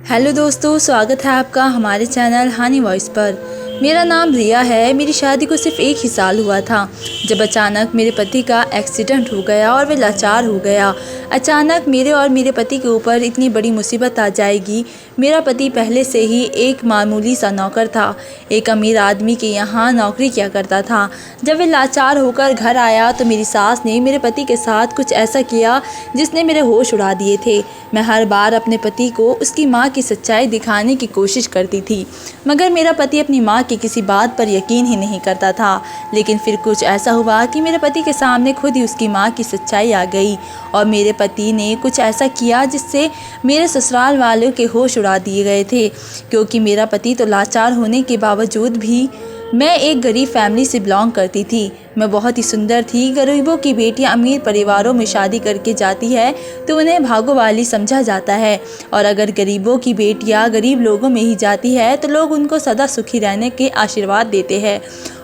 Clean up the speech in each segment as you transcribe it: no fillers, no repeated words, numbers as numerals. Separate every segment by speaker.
Speaker 1: Hello दोस्तों, स्वागत है आपका हमारे चैनल हानी वॉइस पर। मेरा नाम रिया है। मेरी शादी को सिर्फ 1 ही साल हुआ था जब अचानक मेरे पति का एक्सीडेंट हो गया और वे लाचार हो गया। अचानक मेरे और मेरे पति के ऊपर इतनी बड़ी मुसीबत आ जाएगी। मेरा पति पहले से ही एक मामूली सा नौकर था, एक अमीर आदमी के यहाँ नौकरी किया करता था। जब वे लाचार होकर घर आया तो मेरी सास ने मेरे पति के साथ कुछ ऐसा किया जिसने मेरे होश उड़ा दिए थे। मैं हर बार अपने पति को उसकी माँ की सच्चाई दिखाने की कोशिश करती थी, मगर मेरा पति अपनी माँ की किसी बात पर यकीन ही नहीं करता था। लेकिन फिर कुछ ऐसा हुआ कि मेरे पति के सामने खुद ही उसकी माँ की सच्चाई आ गई और मेरे पति ने कुछ ऐसा किया जिससे मेरे ससुराल वालों के होश उड़ा दिए गए थे। क्योंकि मेरा पति तो लाचार होने के बावजूद भी मैं एक गरीब फैमिली से बिलोंग करती थी। मैं बहुत ही सुंदर थी। गरीबों की बेटियां अमीर परिवारों में शादी करके जाती है तो उन्हें भागों वाली समझा जाता है, और अगर गरीबों की बेटियां गरीब लोगों में ही जाती है तो लोग उनको सदा सुखी रहने के आशीर्वाद देते हैं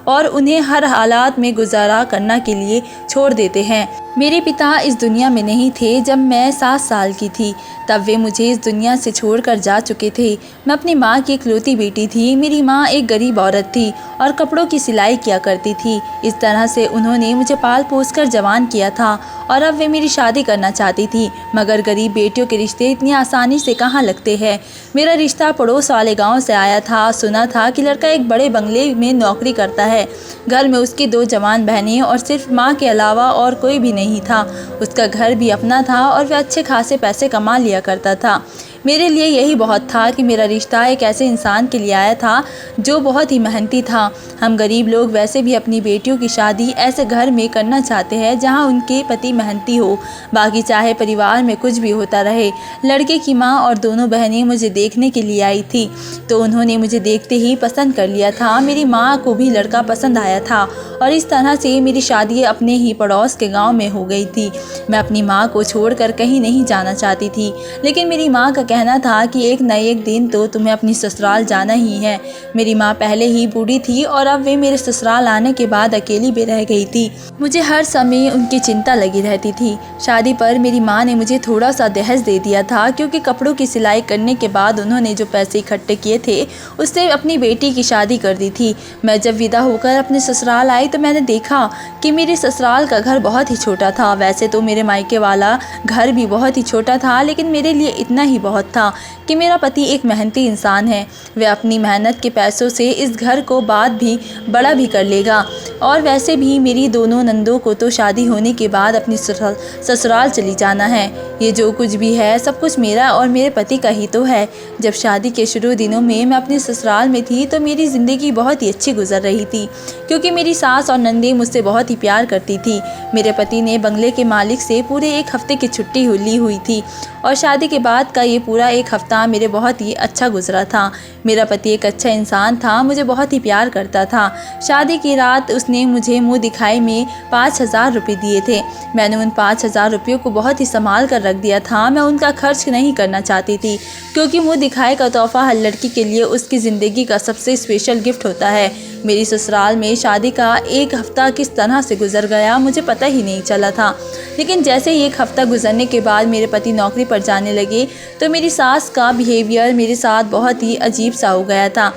Speaker 1: और उन्हें हर हालात में गुजारा करने के लिए छोड़ देते हैं। मेरे पिता इस दुनिया में नहीं थे जब मैं 7 साल की थी, तब वे मुझे इस दुनिया से छोड़कर जा चुके थे। मैं अपनी माँ की इकलौती बेटी थी। मेरी माँ एक गरीब औरत थी और कपड़ों की सिलाई किया करती थी। इस तरह से उन्होंने मुझे पाल पोस कर जवान किया था और अब वे मेरी शादी करना चाहती थी, मगर गरीब बेटियों के रिश्ते इतनी आसानी से कहाँ लगते हैं। मेरा रिश्ता पड़ोस वाले गाँव से आया था। सुना था कि लड़का एक बड़े बंगले में नौकरी करता है। घर में उसकी 2 जवान बहनें और सिर्फ माँ के अलावा और कोई भी नहीं था। उसका घर भी अपना था और वह अच्छे खासे पैसे कमा लिया करता था। मेरे लिए यही बहुत था कि मेरा रिश्ता एक ऐसे इंसान के लिए आया था जो बहुत ही मेहनती था। हम गरीब लोग वैसे भी अपनी बेटियों की शादी ऐसे घर में करना चाहते हैं जहां उनके पति मेहनती हो, बाकी चाहे परिवार में कुछ भी होता रहे। लड़के की माँ और दोनों बहनें मुझे देखने के लिए आई थी तो उन्होंने मुझे देखते ही पसंद कर लिया था। मेरी माँ को भी लड़का पसंद आया था और इस तरह से मेरी शादी अपने ही पड़ोस के गाँव में हो गई थी। मैं अपनी माँ को छोड़कर कहीं नहीं जाना चाहती थी, लेकिन मेरी माँ का कहना था कि एक न एक दिन तो तुम्हें अपनी ससुराल जाना ही है। मेरी माँ पहले ही बूढ़ी थी और अब वे मेरे ससुराल आने के बाद अकेली भी रह गई थी। मुझे हर समय उनकी चिंता लगी रहती थी। शादी पर मेरी माँ ने मुझे थोड़ा सा दहेज दे दिया था, क्योंकि कपड़ों की सिलाई करने के बाद उन्होंने जो पैसे इकट्ठे किए थे उससे अपनी बेटी की शादी कर दी थी। मैं जब विदा होकर अपने ससुराल आई तो मैंने देखा कि मेरे ससुराल का घर बहुत ही छोटा था। वैसे तो मेरे मायके वाला घर भी बहुत ही छोटा था, लेकिन मेरे लिए इतना ही बहुत था कि मेरा पति एक मेहनती इंसान है। वह अपनी मेहनत के पैसों से इस घर को बाद भी बड़ा भी कर लेगा। और वैसे भी मेरी दोनों नंदों को तो शादी होने के बाद अपनी ससुराल चली जाना है। ये जो कुछ भी है सब कुछ मेरा और मेरे पति का ही तो है। जब शादी के शुरू दिनों में मैं अपने ससुराल में थी तो मेरी ज़िंदगी बहुत ही अच्छी गुजर रही थी, क्योंकि मेरी सास और नंदी मुझसे बहुत ही प्यार करती थी। मेरे पति ने बंगले के मालिक से पूरे 1 हफ्ते की छुट्टी ली हुई थी और शादी के बाद का ये पूरा 1 हफ्ता मेरे बहुत ही अच्छा गुजरा था। मेरा पति एक अच्छा इंसान था, मुझे बहुत ही प्यार करता था। शादी की रात उसने मुझे मुंह दिखाई में 5,000 रुपये दिए थे। मैंने उन 5,000 रुपयों को बहुत ही संभाल कर रख दिया था। मैं उनका खर्च नहीं करना चाहती थी, क्योंकि मुंह दिखाई का तोहफा हर लड़की के लिए उसकी ज़िंदगी का सबसे स्पेशल गिफ्ट होता है। मेरी ससुराल में शादी का 1 हफ्ता किस तरह से गुजर गया मुझे पता ही नहीं चला था। लेकिन जैसे ही 1 हफ्ता गुजरने के बाद मेरे पति नौकरी पर जाने लगे तो मेरी सास का बिहेवियर मेरे साथ बहुत ही अजीब सा हो गया था।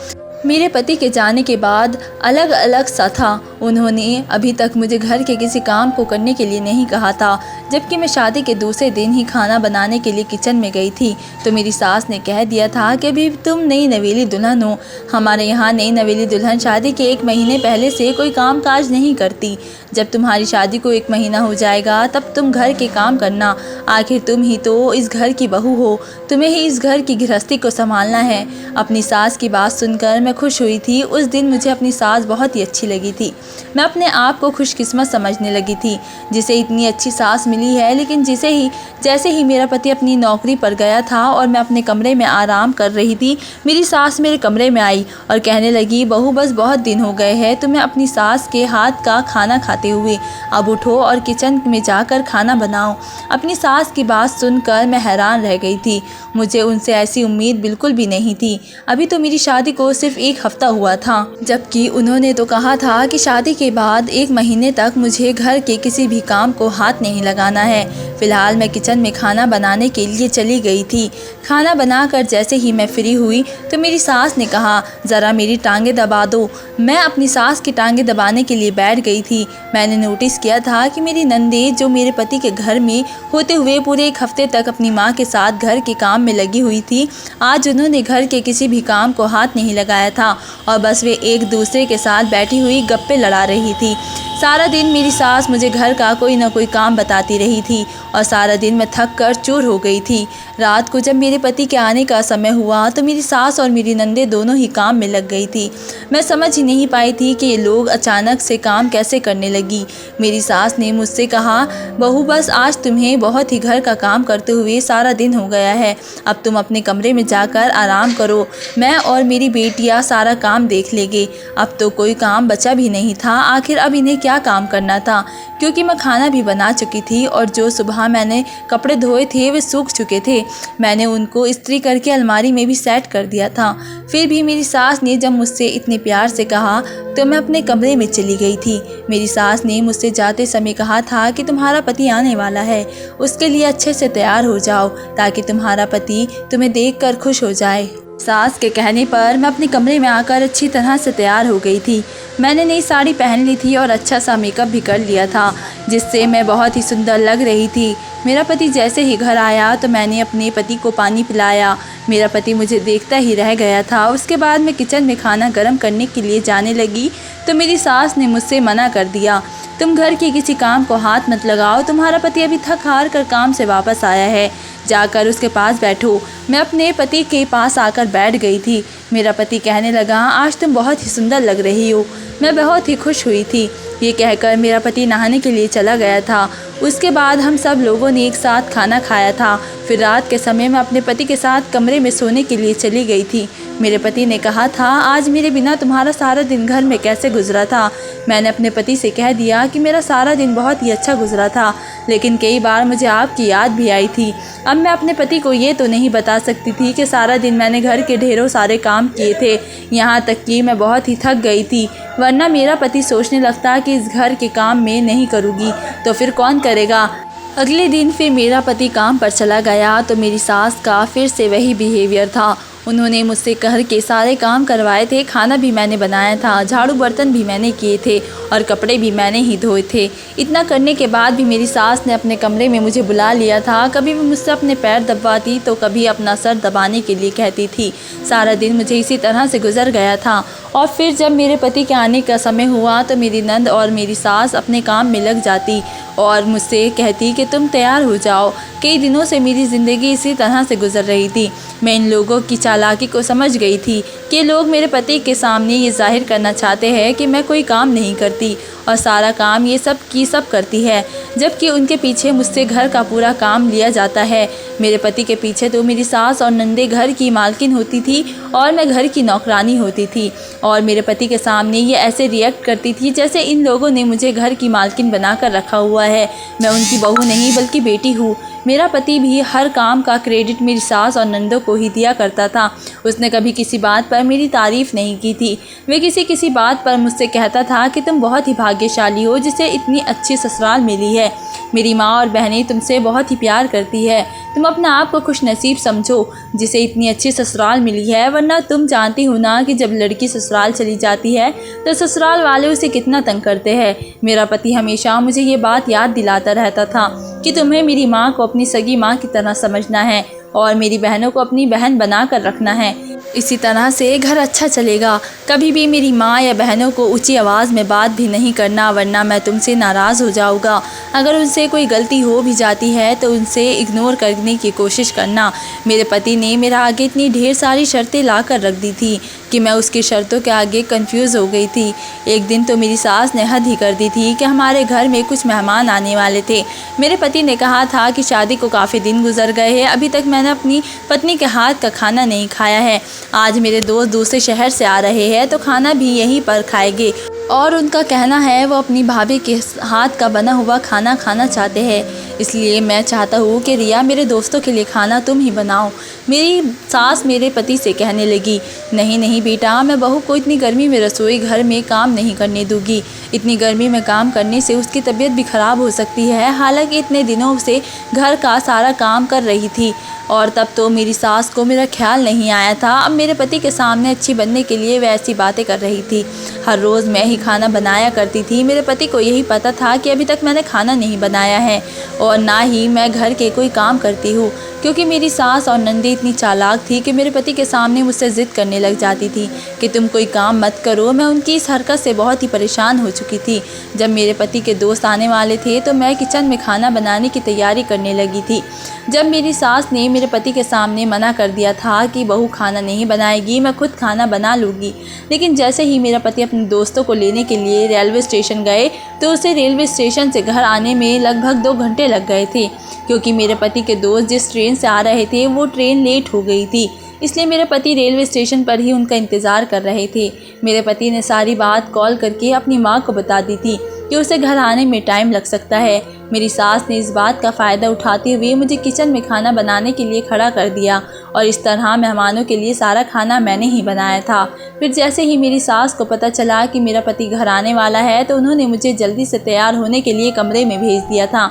Speaker 1: मेरे पति के जाने के बाद अलग अलग सा था। उन्होंने अभी तक मुझे घर के किसी काम को करने के लिए नहीं कहा था, जबकि मैं शादी के दूसरे दिन ही खाना बनाने के लिए किचन में गई थी तो मेरी सास ने कह दिया था कि अभी तुम नई नवेली दुल्हन हो। हमारे यहाँ नई नवेली दुल्हन शादी के 1 महीने पहले से कोई काम काज नहीं करती। जब तुम्हारी शादी को 1 महीना हो जाएगा तब तुम घर के काम करना। आखिर तुम ही तो इस घर की बहू हो, तुम्हें ही इस घर की गृहस्थी को संभालना है। अपनी सास की बात सुनकर मैं खुश हुई थी। उस दिन मुझे अपनी सास बहुत ही अच्छी लगी थी। मैं अपने आप को खुशकिस्मत समझने लगी थी जिसे इतनी अच्छी सास मिली है। लेकिन जैसे ही मेरा पति अपनी नौकरी पर गया था और मैं अपने कमरे में आराम कर रही थी, मेरी सास मेरे कमरे में आई और कहने लगी, बहू बस बहुत दिन हो गए हैं तुम्हें अपनी सास के हाथ का खाना खाते खाते हुए, अब उठो और किचन में जाकर खाना बनाओ। अपनी सास की बात सुनकर मैं हैरान रह गई थी। मुझे उनसे ऐसी उम्मीद बिल्कुल भी नहीं थी। अभी तो मेरी शादी को सिर्फ 1 हफ्ता हुआ था, जबकि उन्होंने तो कहा था कि शादी के बाद 1 महीने तक मुझे घर के किसी भी काम को हाथ नहीं लगाना है। फिलहाल मैं किचन में खाना बनाने के लिए चली गई थी। खाना बनाकर जैसे ही मैं फ्री हुई तो मेरी सास ने कहा, ज़रा मेरी टांगें दबा दो। मैं अपनी सास की टांगें दबाने के लिए बैठ गई थी। मैंने नोटिस किया था कि मेरी नंदे, जो मेरे पति के घर में होते हुए पूरे 1 हफ्ते तक अपनी माँ के साथ घर के काम में लगी हुई थी, आज उन्होंने घर के किसी भी काम को हाथ नहीं लगाया था और बस वे एक दूसरे के साथ बैठी हुई गप्पे लड़ा रही थी। सारा दिन मेरी सास मुझे घर का कोई ना कोई काम बताती रही थी और सारा दिन मैं थक कर चूर हो गई थी। रात को जब मेरे पति के आने का समय हुआ तो मेरी सास और मेरी नंदे दोनों ही काम में लग गई थी। मैं समझ ही नहीं पाई थी कि ये लोग अचानक से काम कैसे करने लगी। मेरी सास ने मुझसे कहा, बहू बस आज तुम्हें बहुत ही घर का काम करते हुए सारा दिन हो गया है, अब तुम अपने कमरे में जाकर आराम करो, मैं और मेरी बेटियाँ सारा काम देख लेंगे। अब तो कोई काम बचा भी नहीं था। आखिर अब इन्हें क्या काम करना था, क्योंकि मैं खाना भी बना चुकी थी और जो सुबह मैंने कपड़े धोए थे वे सूख चुके थे। मैंने उनको इस्त्री करके अलमारी में भी सेट कर दिया था। फिर भी मेरी सास ने जब मुझसे इतने प्यार से कहा तो मैं अपने कमरे में चली गई थी। मेरी सास ने मुझसे जाते समय कहा था कि तुम्हारा पति आने वाला है, उसके लिए अच्छे से तैयार हो जाओ ताकि तुम्हारा पति तुम्हें देखकर खुश हो जाए। सास के कहने पर मैं अपने कमरे में आकर अच्छी तरह से तैयार हो गई थी। मैंने नई साड़ी पहन ली थी और अच्छा सा मेकअप भी कर लिया था, जिससे मैं बहुत ही सुंदर लग रही थी। मेरा पति जैसे ही घर आया तो मैंने अपने पति को पानी पिलाया। मेरा पति मुझे देखता ही रह गया था। उसके बाद मैं किचन में खाना गर्म करने के लिए जाने लगी तो मेरी सास ने मुझसे मना कर दिया, तुम घर के किसी काम को हाथ मत लगाओ, तुम्हारा पति अभी थक हार कर काम से वापस आया है, जाकर उसके पास बैठो। मैं अपने पति के पास आकर बैठ गई थी। मेरा पति कहने लगा, आज तुम बहुत ही सुंदर लग रही हो। मैं बहुत ही खुश हुई थी। ये कहकर मेरा पति नहाने के लिए चला गया था। उसके बाद हम सब लोगों ने एक साथ खाना खाया था। फिर रात के समय मैं अपने पति के साथ कमरे में सोने के लिए चली गई थी। मेरे पति ने कहा था, आज मेरे बिना तुम्हारा सारा दिन घर में कैसे गुजरा था। मैंने अपने पति से कह दिया कि मेरा सारा दिन बहुत ही अच्छा गुजरा था, लेकिन कई बार मुझे आपकी याद भी आई थी। अब मैं अपने पति को ये तो नहीं बता सकती थी कि सारा दिन मैंने घर के ढेरों सारे काम किए थे, यहाँ तक कि मैं बहुत ही थक गई थी। वरना मेरा पति सोचने लगता कि इस घर के काम में नहीं करूँगी तो फिर कौन करेगा। अगले दिन फिर मेरा पति काम पर चला गया तो मेरी सास का फिर से वही बिहेवियर था। उन्होंने मुझसे घर के सारे काम करवाए थे, खाना भी मैंने बनाया था, झाड़ू बर्तन भी मैंने किए थे और कपड़े भी मैंने ही धोए थे। इतना करने के बाद भी मेरी सास ने अपने कमरे में मुझे बुला लिया था। कभी भी मुझसे अपने पैर दबाती तो कभी अपना सर दबाने के लिए कहती थी। सारा दिन मुझे इसी तरह से गुजर गया था। और फिर जब मेरे पति के आने का समय हुआ तो मेरी नंद और मेरी सास अपने काम में लग जाती और मुझसे कहती कि तुम तैयार हो जाओ। कई दिनों से मेरी ज़िंदगी इसी तरह से गुजर रही थी। मैं इन लोगों की चालाकी को समझ गई थी कि लोग मेरे पति के सामने ये जाहिर करना चाहते हैं कि मैं कोई काम नहीं करती और सारा काम ये सब की सब करती है, जबकि उनके पीछे मुझसे घर का पूरा काम लिया जाता है। मेरे पति के पीछे तो मेरी सास और नंदे घर की मालकिन होती थी और मैं घर की नौकरानी होती थी और मेरे पति के सामने ये ऐसे रिएक्ट करती थी जैसे इन लोगों ने मुझे घर की मालकिन बनाकर रखा हुआ है। मैं उनकी बहू नहीं बल्कि बेटी हूँ। मेरा पति भी हर काम का क्रेडिट मेरी सास और नंदों को ही दिया करता था। उसने कभी किसी बात पर मेरी तारीफ़ नहीं की थी। वे किसी बात पर मुझसे कहता था कि तुम बहुत ही भाग्यशाली हो जिसे इतनी अच्छी ससुराल मिली है। मेरी माँ और बहनें तुमसे बहुत ही प्यार करती है। तुम अपने आप को खुश नसीब समझो जिसे इतनी अच्छी ससुराल मिली है, वरना तुम जानती हो ना कि जब लड़की ससुराल चली जाती है तो ससुराल वाले उसे कितना तंग करते हैं। मेरा पति हमेशा मुझे ये बात याद दिलाता रहता था कि तुम्हें मेरी माँ को अपनी सगी माँ की तरह समझना है और मेरी बहनों को अपनी बहन बनाकर रखना है। इसी तरह से घर अच्छा चलेगा। कभी भी मेरी माँ या बहनों को ऊंची आवाज़ में बात भी नहीं करना, वरना मैं तुमसे नाराज़ हो जाऊँगा। अगर उनसे कोई गलती हो भी जाती है तो उनसे इग्नोर करने की कोशिश करना। मेरे पति ने मेरा आगे इतनी ढेर सारी शर्तें ला कर रख दी थी कि मैं उसकी शर्तों के आगे कंफ्यूज हो गई थी। एक दिन तो मेरी सास ने हद ही कर दी थी कि हमारे घर में कुछ मेहमान आने वाले थे। मेरे पति ने कहा था कि शादी को काफ़ी दिन गुजर गए हैं, अभी तक मैंने अपनी पत्नी के हाथ का खाना नहीं खाया है। आज मेरे दोस्त दूसरे शहर से आ रहे हैं तो खाना भी यहीं पर खाएंगे। और उनका कहना है वो अपनी भाभी के हाथ का बना हुआ खाना खाना चाहते हैं। इसलिए मैं चाहता हूँ कि रिया मेरे दोस्तों के लिए खाना तुम ही बनाओ। मेरी सास मेरे पति से कहने लगी, नहीं नहीं बेटा, मैं बहू को इतनी गर्मी में रसोई घर में काम नहीं करने दूंगी। इतनी गर्मी में काम करने से उसकी तबीयत भी ख़राब हो सकती है। हालांकि इतने दिनों से घर का सारा काम कर रही थी और तब तो मेरी सास को मेरा ख्याल नहीं आया था। अब मेरे पति के सामने अच्छी बनने के लिए वह ऐसी बातें कर रही थी। हर रोज़ मैं ही खाना बनाया करती थी। मेरे पति को यही पता था कि अभी तक मैंने खाना नहीं बनाया है और ना ही मैं घर के कोई काम करती हूँ, क्योंकि मेरी सास और नंदी इतनी चालाक थी कि मेरे पति के सामने मुझसे ज़िद करने लग जाती थी कि तुम कोई काम मत करो। मैं उनकी इस हरकत से बहुत ही परेशान हो चुकी थी। जब मेरे पति के दोस्त आने वाले थे तो मैं किचन में खाना बनाने की तैयारी करने लगी थी। जब मेरी सास ने मेरे पति के सामने मना कर दिया था कि बहू खाना नहीं बनाएगी, मैं खुद खाना बना लूँगी, लेकिन जैसे ही मेरा पति अपने दोस्तों को लेने के लिए रेलवे स्टेशन गए तो उसे रेलवे स्टेशन से घर आने में लगभग 2 घंटे लग गए थे, क्योंकि मेरे पति के दोस्त जिस ट्रेन से आ रहे थे वो ट्रेन लेट हो गई थी। इसलिए मेरे पति रेलवे स्टेशन पर ही उनका इंतज़ार कर रहे थे। मेरे पति ने सारी बात कॉल करके अपनी माँ को बता दी थी कि उसे घर आने में टाइम लग सकता है। मेरी सास ने इस बात का फ़ायदा उठाते हुए मुझे किचन में खाना बनाने के लिए खड़ा कर दिया और इस तरह मेहमानों के लिए सारा खाना मैंने ही बनाया था। फिर जैसे ही मेरी सास को पता चला कि मेरा पति घर आने वाला है तो उन्होंने मुझे जल्दी से तैयार होने के लिए कमरे में भेज दिया था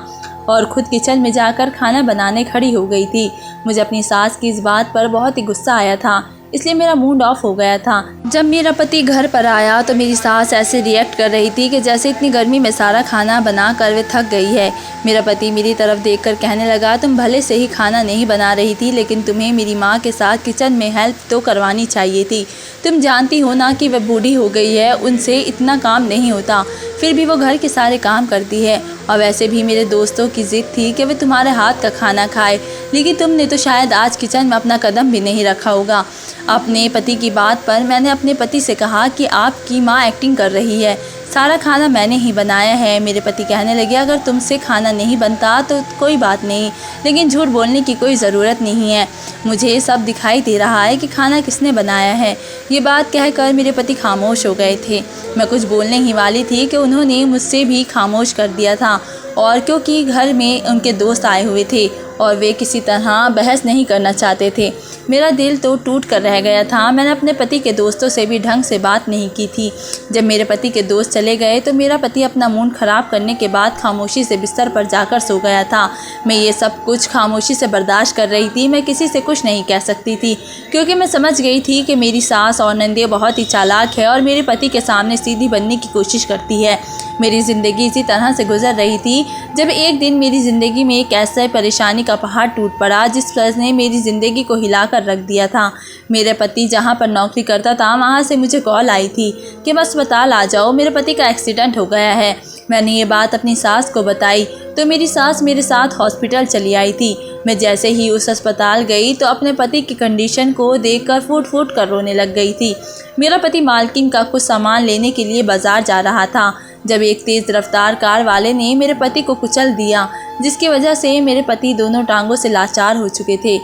Speaker 1: और ख़ुद किचन में जाकर खाना बनाने खड़ी हो गई थी। मुझे अपनी सास की इस बात पर बहुत ही गुस्सा आया था, इसलिए मेरा मूड ऑफ हो गया था। जब मेरा पति घर पर आया तो मेरी सास ऐसे रिएक्ट कर रही थी कि जैसे इतनी गर्मी में सारा खाना बना कर वे थक गई है। मेरा पति मेरी तरफ देखकर कहने लगा, तुम भले से ही खाना नहीं बना रही थी, लेकिन तुम्हें मेरी माँ के साथ किचन में हेल्प तो करवानी चाहिए थी। तुम जानती हो ना कि वह बूढ़ी हो गई है, उनसे इतना काम नहीं होता, फिर भी वो घर के सारे काम करती है। और वैसे भी मेरे दोस्तों की ज़िद थी कि वे तुम्हारे हाथ का खाना खाए, लेकिन तुमने तो शायद आज किचन में अपना कदम भी नहीं रखा होगा। अपने पति की बात पर मैंने अपने पति से कहा कि आपकी माँ एक्टिंग कर रही है, सारा खाना मैंने ही बनाया है। मेरे पति कहने लगे, अगर तुमसे खाना नहीं बनता तो कोई बात नहीं, लेकिन झूठ बोलने की कोई ज़रूरत नहीं है, मुझे सब दिखाई दे रहा है कि खाना किसने बनाया है। ये बात कहकर मेरे पति खामोश हो गए थे। मैं कुछ बोलने ही वाली थी कि उन्होंने मुझसे भी खामोश कर दिया था, और क्योंकि घर में उनके दोस्त आए हुए थे और वे किसी तरह बहस नहीं करना चाहते थे। मेरा दिल तो टूट कर रह गया था। मैंने अपने पति के दोस्तों से भी ढंग से बात नहीं की थी। जब मेरे पति के दोस्त चले गए तो मेरा पति अपना मूड ख़राब करने के बाद खामोशी से बिस्तर पर जाकर सो गया था। मैं ये सब कुछ खामोशी से बर्दाश्त कर रही थी। मैं किसी से कुछ नहीं कह सकती थी, क्योंकि मैं समझ गई थी कि मेरी सास और नंदिया बहुत ही चालाक है और मेरे पति के सामने सीधी बनने की कोशिश करती है। मेरी ज़िंदगी इसी तरह से गुजर रही थी जब एक दिन मेरी ज़िंदगी में एक ऐसा परेशानी का पहाड़ टूट पड़ा जिस फर्ज ने मेरी ज़िंदगी को हिलाकर रख दिया था। मेरे पति जहां पर नौकरी करता था वहां से मुझे कॉल आई थी कि मैं अस्पताल आ जाओ, मेरे पति का एक्सीडेंट हो गया है। मैंने ये बात अपनी सास को बताई तो मेरी सास मेरे साथ हॉस्पिटल चली आई थी। मैं जैसे ही उस अस्पताल गई तो अपने पति की कंडीशन को देखकर फूट फूट कर रोने लग गई थी। मेरा पति मालकिन का कुछ सामान लेने के लिए बाजार जा रहा था जब एक तेज़ रफ्तार कार वाले ने मेरे पति को कुचल दिया, जिसकी वजह से मेरे पति दोनों टांगों से लाचार हो चुके थे।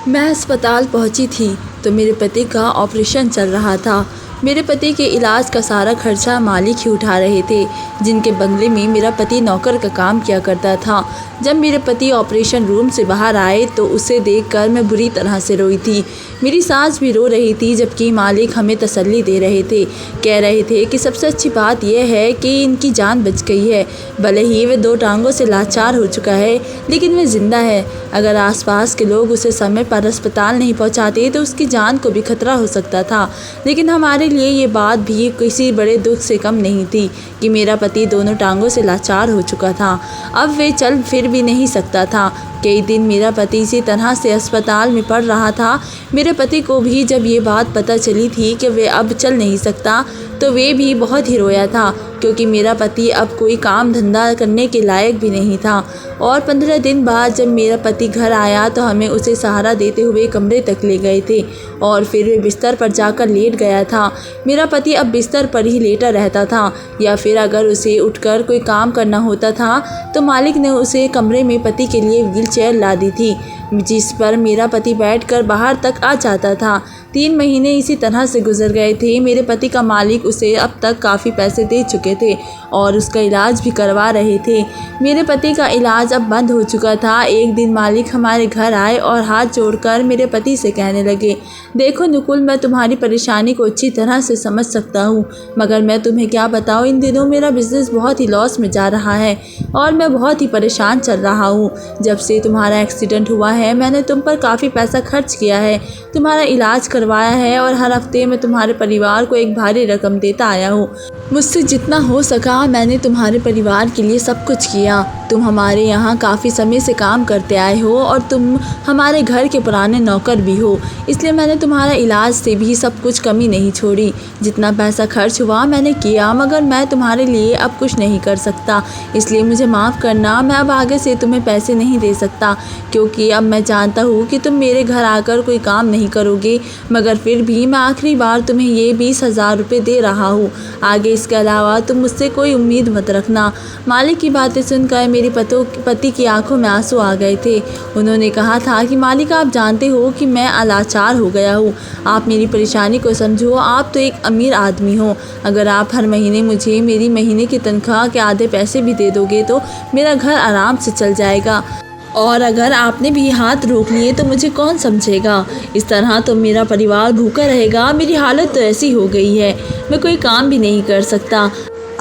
Speaker 1: मैं अस्पताल पहुंची थी तो मेरे पति का ऑपरेशन चल रहा था। मेरे पति के इलाज का सारा खर्चा मालिक ही उठा रहे थे, जिनके बंगले में मेरा पति नौकर का काम किया करता था। जब मेरे पति ऑपरेशन रूम से बाहर आए तो उसे देखकर मैं बुरी तरह से रोई थी। मेरी सास भी रो रही थी, जबकि मालिक हमें तसल्ली दे रहे थे। कह रहे थे कि सबसे अच्छी बात यह है कि इनकी जान बच गई है। भले ही वह 2 टांगों से लाचार हो चुका है, लेकिन वह जिंदा है। अगर आसपास के लोग उसे समय पर अस्पताल नहीं पहुंचाते तो उसकी जान को भी खतरा हो सकता था। लेकिन हमारे लिए ये बात भी किसी बड़े दुख से कम नहीं थी कि मेरा पति दोनों टांगों से लाचार हो चुका था। अब वे चल फिर भी नहीं सकता था। कई दिन मेरा पति इसी तरह से अस्पताल में पड़ रहा था। मेरे पति को भी जब ये बात पता चली थी कि वे अब चल नहीं सकता तो वे भी बहुत ही रोया था, क्योंकि मेरा पति अब कोई काम धंधा करने के लायक भी नहीं था। और 15 दिन बाद जब मेरा पति घर आया तो हमें उसे सहारा देते हुए कमरे तक ले गए थे और फिर वे बिस्तर पर जाकर लेट गया था। मेरा पति अब बिस्तर पर ही लेटा रहता था, या फिर अगर उसे उठकर कोई काम करना होता था तो मालिक ने उसे कमरे में पति के लिए व्हील चेयर ला दी थी। जिस पर मेरा पति बैठकर बाहर तक आ जाता था। 3 महीने इसी तरह से गुजर गए थे। मेरे पति का मालिक उसे अब तक काफ़ी पैसे दे चुके थे और उसका इलाज भी करवा रहे थे। मेरे पति का इलाज अब बंद हो चुका था। एक दिन मालिक हमारे घर आए और हाथ जोड़कर मेरे पति से कहने लगे, देखो नुकुल, मैं तुम्हारी परेशानी को अच्छी तरह से समझ सकता हूँ, मगर मैं तुम्हें क्या बताऊँ, इन दिनों मेरा बिज़नेस बहुत ही लॉस में जा रहा है और मैं बहुत ही परेशान चल रहा हूँ। जब से तुम्हारा एक्सीडेंट हुआ है मैंने तुम पर काफ़ी पैसा खर्च किया है, तुम्हारा इलाज करवाया है और हर हफ्ते मैं तुम्हारे परिवार को एक भारी रकम देता आया हूँ। मुझसे जितना हो सका मैंने तुम्हारे परिवार के लिए सब कुछ किया। तुम हमारे यहाँ काफ़ी समय से काम करते आए हो और तुम हमारे घर के पुराने नौकर भी हो, इसलिए मैंने तुम्हारा इलाज से भी सब कुछ कमी नहीं छोड़ी। जितना पैसा खर्च हुआ मैंने किया, मगर मैं तुम्हारे लिए अब कुछ नहीं कर सकता, इसलिए मुझे माफ़ करना। मैं अब आगे से तुम्हें पैसे नहीं दे सकता, क्योंकि अब मैं जानता हूँ कि तुम मेरे घर आकर कोई काम नहीं करोगे, मगर फिर भी मैं आखिरी बार तुम्हें ये 20,000 रुपये दे रहा हूँ। आगे इसके अलावा तुम मुझसे कोई उम्मीद मत रखना। मालिक की बातें सुनकर मेरे पति की आंखों में आंसू आ गए थे। उन्होंने कहा था कि मालिक, आप जानते हो कि मैं लाचार हो गया हूँ, आप मेरी परेशानी को समझो। आप तो एक अमीर आदमी हो, अगर आप हर महीने मुझे मेरी महीने की तनख्वाह के आधे पैसे भी दे दोगे तो मेरा घर आराम से चल जाएगा, और अगर आपने भी हाथ रोक लिए तो मुझे कौन समझेगा। इस तरह तो मेरा परिवार भूखा रहेगा। मेरी हालत तो ऐसी हो गई है, मैं कोई काम भी नहीं कर सकता।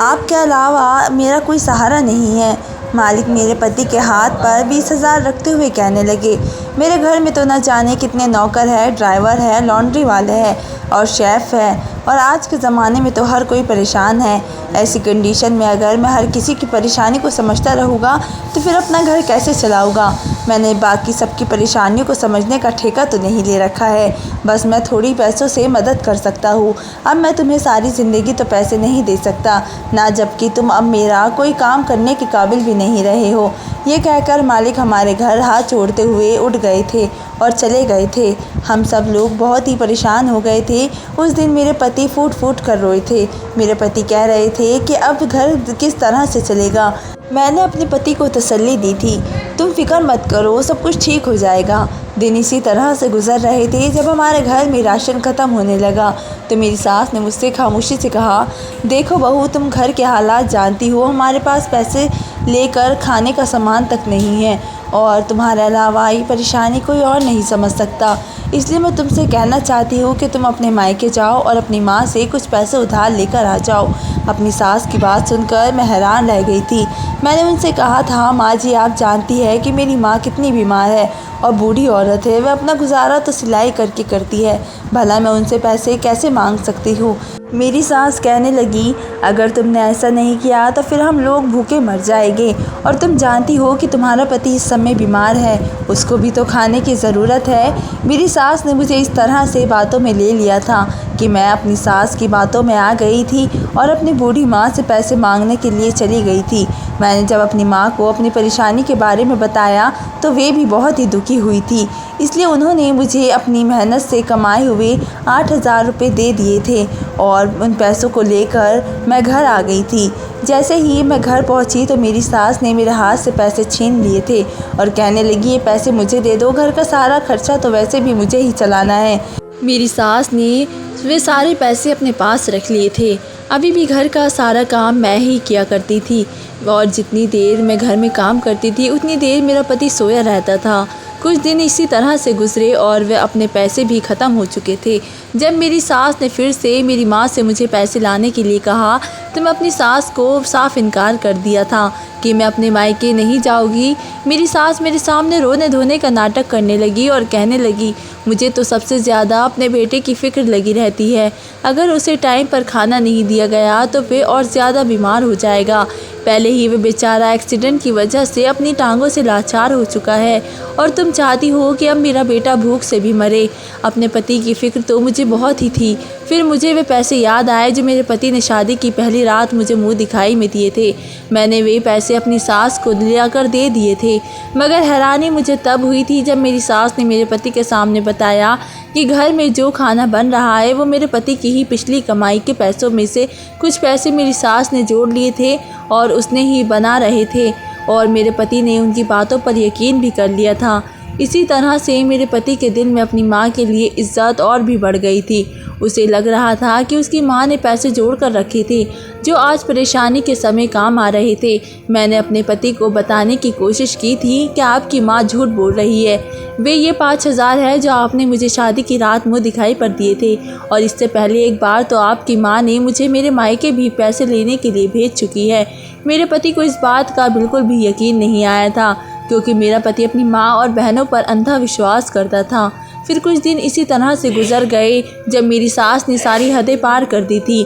Speaker 2: आपके अलावा मेरा कोई सहारा नहीं है। मालिक मेरे पति के हाथ पर 20,000 रखते हुए कहने लगे, मेरे घर में तो न जाने कितने नौकर है, ड्राइवर है, लॉन्ड्री वाले हैं और शेफ़ है, और आज के ज़माने में तो हर कोई परेशान है। ऐसी कंडीशन में अगर मैं हर किसी की परेशानी को समझता रहूँगा तो फिर अपना घर कैसे चलाऊँगा। मैंने बाकी सबकी परेशानियों को समझने का ठेका तो नहीं ले रखा है, बस मैं थोड़ी पैसों से मदद कर सकता हूँ। अब मैं तुम्हें सारी ज़िंदगी तो पैसे नहीं दे सकता ना, जबकि तुम अब मेरा कोई काम करने के काबिल भी नहीं रहे हो। ये कहकर मालिक हमारे घर हाथ जोड़ते हुए उठ गए थे और चले गए थे। हम सब लोग बहुत ही परेशान हो गए थे। उस दिन मेरे पति फूट फूट कर रोए थे। मेरे पति कह रहे थे कि अब घर किस तरह से चलेगा। मैंने अपने पति को तसल्ली दी थी, तुम फिक्र मत करो, सब कुछ ठीक हो जाएगा। दिन इसी तरह से गुजर रहे थे। जब हमारे घर में राशन ख़त्म होने लगा तो मेरी सास ने मुझसे खामोशी से कहा, देखो बहू, तुम घर के हालात जानती हो, हमारे पास पैसे लेकर खाने का सामान तक नहीं है और तुम्हारे अलावा ये परेशानी कोई और नहीं समझ सकता। इसलिए मैं तुमसे कहना चाहती हूँ कि तुम अपने मायके जाओ और अपनी माँ से कुछ पैसे उधार लेकर आ जाओ। अपनी सास की बात सुनकर मैं हैरान रह गई थी। मैंने उनसे कहा था, माँ जी, आप जानती है कि मेरी माँ कितनी बीमार है और बूढ़ी औरत है, वह अपना गुजारा तो सिलाई करके करती है, भला मैं उनसे पैसे कैसे मांग सकती हूँ। मेरी सास कहने लगी, अगर तुमने ऐसा नहीं किया तो फिर हम लोग भूखे मर जाएंगे, और तुम जानती हो कि तुम्हारा पति इस समय बीमार है, उसको भी तो खाने की ज़रूरत है। मेरी सास ने मुझे इस तरह से बातों में ले लिया था कि मैं अपनी सास की बातों में आ गई थी और अपनी बूढ़ी माँ से पैसे मांगने के लिए चली गई थी। मैंने जब अपनी माँ को अपनी परेशानी के बारे में बताया तो वे भी बहुत ही दुखी हुई थी, इसलिए उन्होंने मुझे अपनी मेहनत से कमाए हुए 8,000 रुपये दे दिए थे और उन पैसों को लेकर मैं घर आ गई थी। जैसे ही मैं घर पहुंची तो मेरी सास ने मेरे हाथ से पैसे छीन लिए थे और कहने लगी, ये पैसे मुझे दे दो, घर का सारा खर्चा तो वैसे भी मुझे ही चलाना है।
Speaker 1: मेरी सास ने वे सारे पैसे अपने पास रख लिए थे। अभी भी घर का सारा काम मैं ही किया करती थी और जितनी देर मैं घर में काम करती थी उतनी देर मेरा पति सोया रहता था। कुछ दिन इसी तरह से गुजरे और वे अपने पैसे भी ख़त्म हो चुके थे। जब मेरी सास ने फिर से मेरी माँ से मुझे पैसे लाने के लिए कहा तो मैं अपनी सास को साफ इनकार कर दिया था कि मैं अपने मायके नहीं जाऊँगी। मेरी सास मेरे सामने रोने धोने का नाटक करने लगी और कहने लगी, मुझे तो सबसे ज़्यादा अपने बेटे की फ़िक्र लगी रहती है, अगर उसे टाइम पर खाना नहीं दिया गया तो वे और ज़्यादा बीमार हो जाएगा। पहले ही वे बेचारा एक्सीडेंट की वजह से अपनी टांगों से लाचार हो चुका है और तुम चाहती हो कि अब मेरा बेटा भूख से भी मरे। अपने पति की फ़िक्र तो मुझे बहुत ही थी। फिर मुझे वे पैसे याद आए जो मेरे पति ने शादी की पहली रात मुझे मुंह दिखाई में दिए थे। मैंने वे पैसे अपनी सास को लियाकर दे दिए थे, मगर हैरानी मुझे तब हुई थी जब मेरी सास ने मेरे पति के सामने बताया कि घर में जो खाना बन रहा है वो मेरे पति की ही पिछली कमाई के पैसों में से कुछ पैसे मेरी सास ने जोड़ लिए थे और उसने ही बना रहे थे और मेरे पति ने उनकी बातों पर यकीन भी कर लिया था। इसी तरह से मेरे पति के दिल में अपनी माँ के लिए इज्जत और भी बढ़ गई थी। उसे लग रहा था कि उसकी माँ ने पैसे जोड़ कर रखे थे जो आज परेशानी के समय काम आ रहे थे। मैंने अपने पति को बताने की कोशिश की थी कि आपकी माँ झूठ बोल रही है। वे ये 5,000 है जो आपने मुझे शादी की रात मुँह दिखाई पर दिए थे, और इससे पहले एक बार तो आपकी माँ ने मुझे मेरे मायके भी पैसे लेने के लिए भेज चुकी है। मेरे पति को इस बात का बिल्कुल भी यकीन नहीं आया था, क्योंकि मेरा पति अपनी माँ और बहनों पर अंधा विश्वास करता था। फिर कुछ दिन इसी तरह से गुजर गए जब मेरी सास ने सारी हदें पार कर दी थी।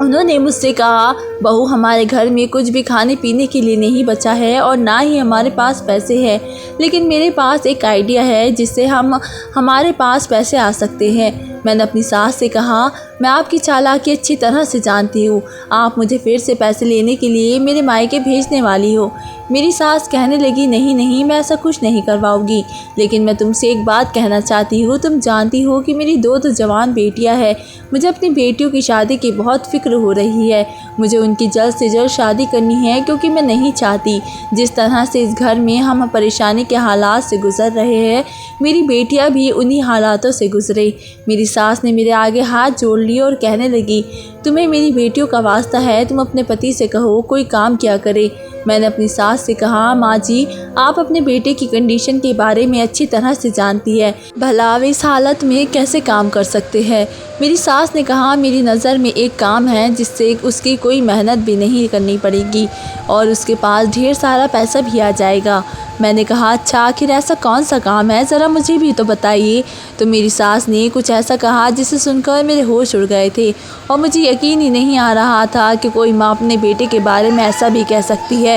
Speaker 1: उन्होंने मुझसे कहा, बहू, हमारे घर में कुछ भी खाने पीने के लिए नहीं बचा है और ना ही हमारे पास पैसे हैं, लेकिन मेरे पास एक आइडिया है जिससे हमारे पास पैसे आ सकते हैं। मैंने अपनी सास से कहा, मैं आपकी चालाकी अच्छी तरह से जानती हूँ। आप मुझे फिर से पैसे लेने के लिए मेरे मायके भेजने वाली हो। मेरी सास कहने लगी, नहीं नहीं, मैं ऐसा कुछ नहीं करवाऊंगी, लेकिन मैं तुमसे एक बात कहना चाहती हूँ। तुम जानती हो कि मेरी दो जवान बेटियाँ हैं। मुझे अपनी बेटियों की शादी की बहुत फिक्र हो रही है। मुझे उनकी जल्द से जल्द शादी करनी है, क्योंकि मैं नहीं चाहती जिस तरह से इस घर में हम परेशानी के हालात से गुजर रहे हैं, मेरी बेटियाँ भी उन्हीं हालातों से गुजरे। मेरी सास ने मेरे आगे हाथ जोड़ लिए और कहने लगी, तुम्हें मेरी बेटियों का वास्ता है, तुम अपने पति से कहो कोई काम क्या करे। मैंने अपनी सास से कहा, माँ जी, आप अपने बेटे की कंडीशन के बारे में अच्छी तरह से जानती है, भला वे इस हालत में कैसे काम कर सकते हैं। मेरी सास ने कहा, मेरी नज़र में एक काम है जिससे उसकी कोई मेहनत भी नहीं करनी पड़ेगी और उसके पास ढेर सारा पैसा भी आ जाएगा। मैंने कहा, अच्छा, आखिर ऐसा कौन सा काम है, ज़रा मुझे भी तो बताइए। तो मेरी सास ने कुछ ऐसा कहा जिसे सुनकर मेरे होश उड़ गए थे और मुझे यकीन ही नहीं आ रहा था कि कोई माँ अपने बेटे के बारे में ऐसा भी कह सकती है।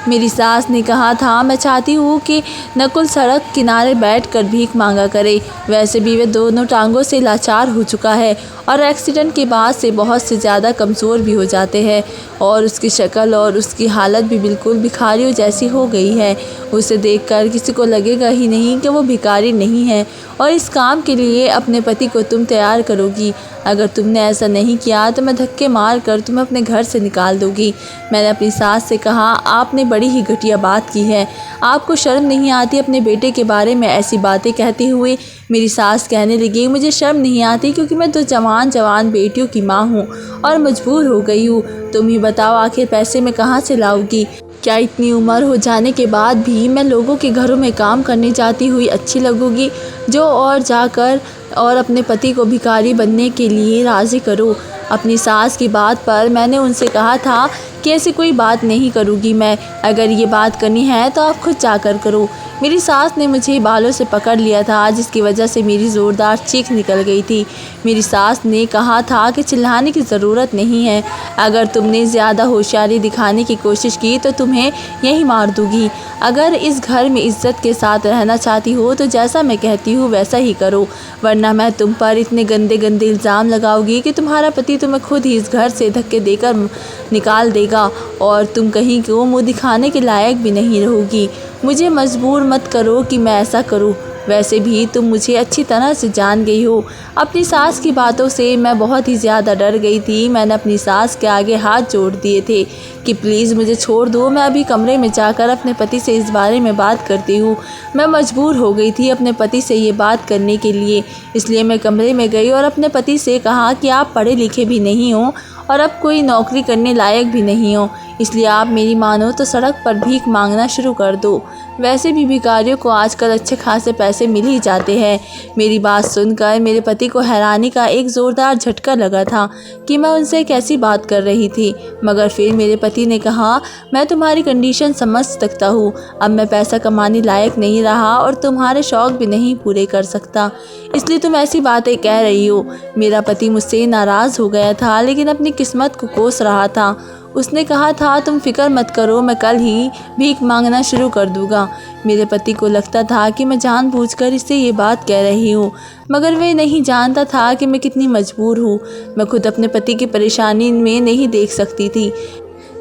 Speaker 1: मेरी सास ने कहा था, मैं चाहती हूँ कि नकुल सड़क किनारे बैठकर भीख मांगा करे। वैसे भी वे दोनों टांगों से लाचार हो चुका है और एक्सीडेंट के बाद से बहुत से ज़्यादा कमज़ोर भी हो जाते हैं और उसकी शक्ल और उसकी हालत भी बिल्कुल भिखारियों जैसी हो गई है। उसे देखकर किसी को लगेगा ही नहीं कि वो भिखारी नहीं है, और इस काम के लिए अपने पति को तुम तैयार करोगी। अगर तुमने ऐसा नहीं किया तो मैं धक्के मार कर तुम्हें अपने घर से निकाल दूँगी। मैंने अपनी सास से कहा, आपने बड़ी ही घटिया बात की है। आपको शर्म नहीं आती अपने बेटे के बारे में ऐसी बातें कहते हुए। मेरी सास कहने लगी, मुझे शर्म नहीं आती क्योंकि मैं तो जवान बेटियों की माँ हूँ और मजबूर हो गई हूँ। तुम ही बताओ, आखिर पैसे मैं कहाँ से लाऊंगी? क्या इतनी उम्र हो जाने के बाद भी मैं लोगों के घरों में काम करने जाती हुई अच्छी लगूंगी? जो और जाकर और अपने पति को भिखारी बनने के लिए राज़ी करो। अपनी सास की बात पर मैंने उनसे कहा था कि ऐसी कोई बात नहीं करूँगी मैं। अगर ये बात करनी है तो आप खुद जाकर करो। मेरी सास ने मुझे बालों से पकड़ लिया था, जिसकी वजह से मेरी ज़ोरदार चीख निकल गई थी। मेरी सास ने कहा था कि चिल्लाने की ज़रूरत नहीं है। अगर तुमने ज़्यादा होशियारी दिखाने की कोशिश की तो तुम्हें यहीं मार दूँगी। अगर इस घर में इज़्ज़त के साथ रहना चाहती हो तो जैसा मैं कहती हूँ वैसा ही करो, वरना मैं तुम पर इतने गंदे गंदे इल्ज़ाम लगाऊंगी कि तुम्हारा पति तुम्हें खुद ही इस घर से धक्के देकर निकाल देगा और तुम कहीं को मुँह दिखाने के लायक भी नहीं रहोगी। मुझे मजबूर मत करो कि मैं ऐसा करूं। वैसे भी तुम मुझे अच्छी तरह से जान गई हो। अपनी सास की बातों से मैं बहुत ही ज़्यादा डर गई थी। मैंने अपनी सास के आगे हाथ जोड़ दिए थे कि प्लीज़ मुझे छोड़ दो, मैं अभी कमरे में जाकर अपने पति से इस बारे में बात करती हूँ। मैं मजबूर हो गई थी अपने पति से ये बात करने के लिए, इसलिए मैं कमरे में गई और अपने पति से कहा कि आप पढ़े लिखे भी नहीं हो और अब कोई नौकरी करने लायक भी नहीं हो, इसलिए आप मेरी मानो तो सड़क पर भीख मांगना शुरू कर दो। वैसे भी भिखारियों को आजकल अच्छे खासे पैसे मिल ही जाते हैं। मेरी बात सुनकर मेरे पति को हैरानी का एक ज़ोरदार झटका लगा था कि मैं उनसे कैसी बात कर रही थी, मगर फिर मेरे पति ने कहा, मैं तुम्हारी कंडीशन समझ सकता हूँ। अब मैं पैसा कमाने लायक नहीं रहा और तुम्हारे शौक़ भी नहीं पूरे कर सकता, इसलिए तुम ऐसी बातें कह रही हो। मेरा पति मुझसे नाराज़ हो गया था, लेकिन अपनी किस्मत को कोस रहा था। उसने कहा था, तुम फिक्र मत करो, मैं कल ही भीख मांगना शुरू कर दूंगा। मेरे पति को लगता था कि मैं जानबूझकर इससे ये बात कह रही हूँ, मगर वह नहीं जानता था कि मैं कितनी मजबूर हूँ। मैं खुद अपने पति की परेशानी में नहीं देख सकती थी।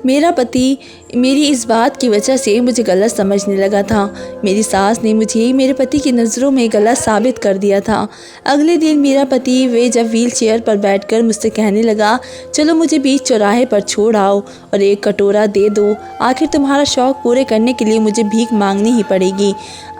Speaker 1: मेरा पति मेरी इस बात की वजह से मुझे गलत समझने लगा था। मेरी सास ने मुझे मेरे पति की नज़रों में गलत साबित कर दिया था। अगले दिन मेरा पति वे जब व्हील चेयर पर बैठकर मुझसे कहने लगा, चलो मुझे बीच चौराहे पर छोड़ आओ और एक कटोरा दे दो। आखिर तुम्हारा शौक़ पूरे करने के लिए मुझे भीख मांगनी ही पड़ेगी।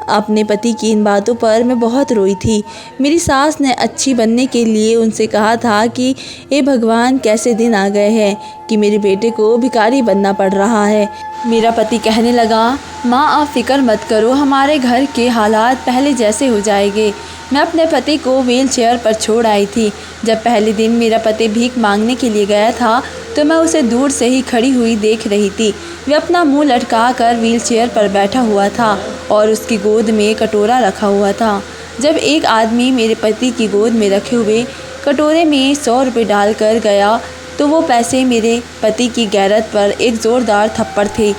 Speaker 1: अपने पति की इन बातों पर मैं बहुत रोई थी। मेरी सास ने अच्छी बनने के लिए उनसे कहा था कि ए भगवान, कैसे दिन आ गए हैं कि मेरे बेटे को भिखारी बनना पड़ रहा है। मेरा पति कहने लगा, माँ आप फ़िक्र मत करो, हमारे घर के हालात पहले जैसे हो जाएंगे। मैं अपने पति को व्हील चेयर पर छोड़ आई थी। जब पहले दिन मेरा पति भीख मांगने के लिए गया था तो मैं उसे दूर से ही खड़ी हुई देख रही थी। वह अपना मुंह लटका कर व्हील चेयर पर बैठा हुआ था और उसकी गोद में कटोरा रखा हुआ था। जब एक आदमी मेरे पति की गोद में रखे हुए कटोरे में 100 रुपये डालकर गया तो वो पैसे मेरे पति की गैरत पर एक ज़ोरदार थप्पड़ थे।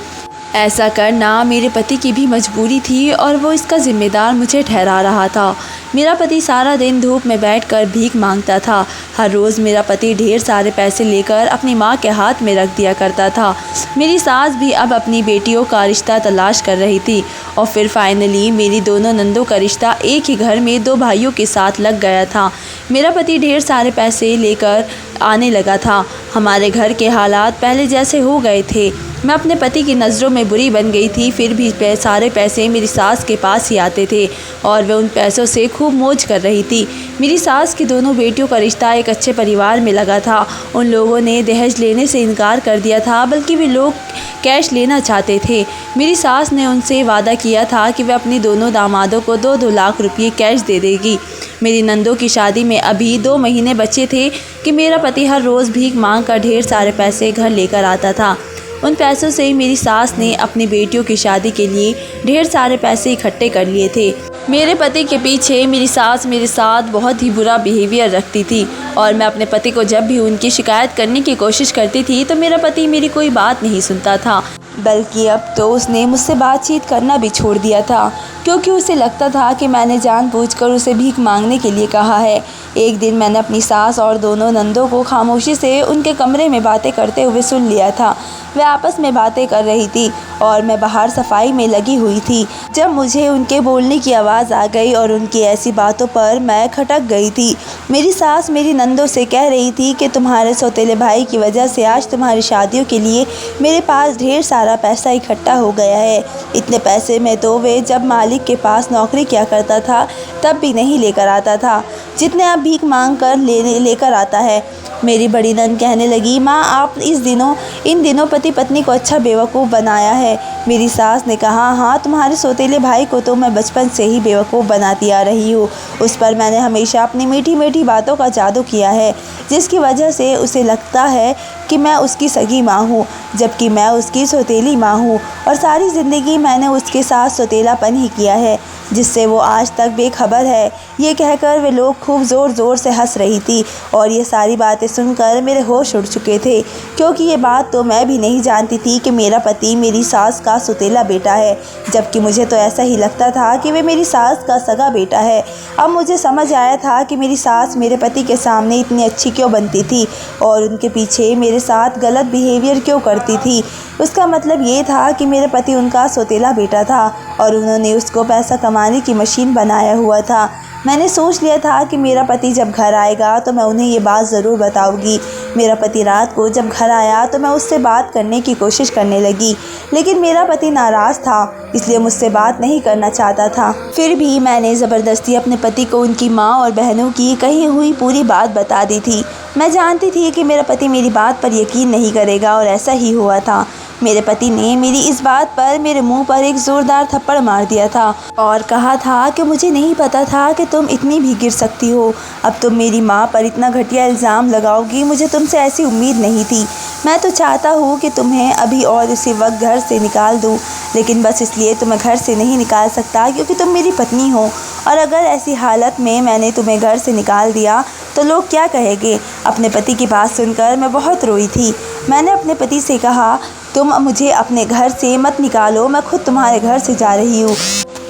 Speaker 1: ऐसा करना मेरे पति की भी मजबूरी थी और वो इसका ज़िम्मेदार मुझे ठहरा रहा था। मेरा पति सारा दिन धूप में बैठकर भीख मांगता था। हर रोज़ मेरा पति ढेर सारे पैसे लेकर अपनी माँ के हाथ में रख दिया करता था। मेरी सास भी अब अपनी बेटियों का रिश्ता तलाश कर रही थी और फिर फाइनली मेरी दोनों नंदों का रिश्ता एक ही घर में 2 भाइयों के साथ लग गया था। मेरा पति ढेर सारे पैसे लेकर आने लगा था। हमारे घर के हालात पहले जैसे हो गए थे। मैं अपने पति की नज़रों में बुरी बन गई थी। फिर भी सारे पैसे मेरी सास के पास ही आते थे और वह उन पैसों से खूब मौज कर रही थी। मेरी सास की दोनों बेटियों का रिश्ता एक अच्छे परिवार में लगा था। उन लोगों ने दहेज लेने से इनकार कर दिया था, बल्कि वे लोग कैश लेना चाहते थे। मेरी सास ने उनसे वादा किया था कि वह अपनी दोनों दामादों को 2-2 लाख रुपये कैश दे देगी। मेरी नंदों की शादी में अभी 2 महीने बचे थे कि मेरा पति हर रोज़ भीख मांग कर ढेर सारे पैसे घर लेकर आता था। उन पैसों से मेरी सास ने अपनी बेटियों की शादी के लिए ढेर सारे पैसे इकट्ठे कर लिए थे। मेरे पति के पीछे मेरी सास मेरे साथ बहुत ही बुरा बिहेवियर रखती थी और मैं अपने पति को जब भी उनकी शिकायत करने की कोशिश करती थी तो मेरा पति मेरी कोई बात नहीं सुनता था, बल्कि अब तो उसने मुझसे बातचीत करना भी छोड़ दिया था, क्योंकि उसे लगता था कि मैंने जानबूझकर उसे भीख मांगने के लिए कहा है। एक दिन मैंने अपनी सास और दोनों नंदों को खामोशी से उनके कमरे में बातें करते हुए सुन लिया था। वे आपस में बातें कर रही थी और मैं बाहर सफाई में लगी हुई थी जब मुझे उनके बोलने की आवाज़ आ गई और उनकी ऐसी बातों पर मैं खटक गई थी। मेरी सास मेरी नंदों से कह रही थी कि तुम्हारे सौतेले भाई की वजह से आज तुम्हारी शादियों के लिए मेरे पास ढेर सारा पैसा इकट्ठा हो गया है। इतने पैसे में तो वे जब मालिक के पास नौकरी किया करता था तब भी नहीं लेकर आता था, जितने आप भीख मांग कर लेकर आता है। मेरी बड़ी नंद कहने लगी, माँ आप इन दिनों पति पत्नी को अच्छा बेवकूफ़ बनाया है। मेरी सास ने कहा, हाँ तुम्हारे सौतेले भाई को तो मैं बचपन से ही बेवकूफ़ बनाती आ रही हूँ। उस पर मैंने हमेशा अपनी मीठी मीठी बातों का जादू किया है, जिसकी वजह से उसे लगता है कि मैं उसकी सगी माँ हूँ, जबकि मैं उसकी सौतेली माँ हूँ और सारी ज़िंदगी मैंने उसके साथ सौतेलापन ही किया है, जिससे वो आज तक बेखबर है। ये कहकर वे लोग खूब ज़ोर ज़ोर से हंस रही थी और ये सारी बातें सुनकर मेरे होश उड़ चुके थे, क्योंकि ये बात तो मैं भी नहीं जानती थी कि मेरा पति मेरी सास का सौतेला बेटा है, जबकि मुझे तो ऐसा ही लगता था कि वे मेरी सास का सगा बेटा है। अब मुझे समझ आया था कि मेरी सास मेरे पति के सामने इतनी अच्छी क्यों बनती थी और उनके पीछे मेरे साथ गलत बिहेवियर क्यों करती थी। उसका मतलब ये था कि मेरे पति उनका सौतेला बेटा था और उन्होंने उसको पैसा कमाने की मशीन बनाया हुआ था। मैंने सोच लिया था कि मेरा पति जब घर आएगा तो मैं उन्हें ये बात ज़रूर बताऊंगी। मेरा पति रात को जब घर आया तो मैं उससे बात करने की कोशिश करने लगी, लेकिन मेरा पति नाराज़ था, इसलिए मुझसे बात नहीं करना चाहता था। फिर भी मैंने ज़बरदस्ती अपने पति को उनकी माँ और बहनों की कही हुई पूरी बात बता दी थी। मैं जानती थी कि मेरा पति मेरी बात पर यकीन नहीं करेगा और ऐसा ही हुआ था। मेरे पति ने मेरी इस बात पर मेरे मुंह पर एक ज़ोरदार थप्पड़ मार दिया था और कहा था कि मुझे नहीं पता था कि तुम इतनी भी गिर सकती हो। अब तुम मेरी माँ पर इतना घटिया इल्ज़ाम लगाओगी, मुझे तुमसे ऐसी उम्मीद नहीं थी। मैं तो चाहता हूँ कि तुम्हें अभी और इसी वक्त घर से निकाल दूँ, लेकिन बस इसलिए तुम्हें घर से नहीं निकाल सकता क्योंकि तुम मेरी पत्नी हो, और अगर ऐसी हालत में मैंने तुम्हें घर से निकाल दिया तो लोग क्या कहेंगे। अपने पति की बात सुनकर मैं बहुत रोई थी। मैंने अपने पति से कहा, तुम मुझे अपने घर से मत निकालो, मैं खुद तुम्हारे घर से जा रही हूँ,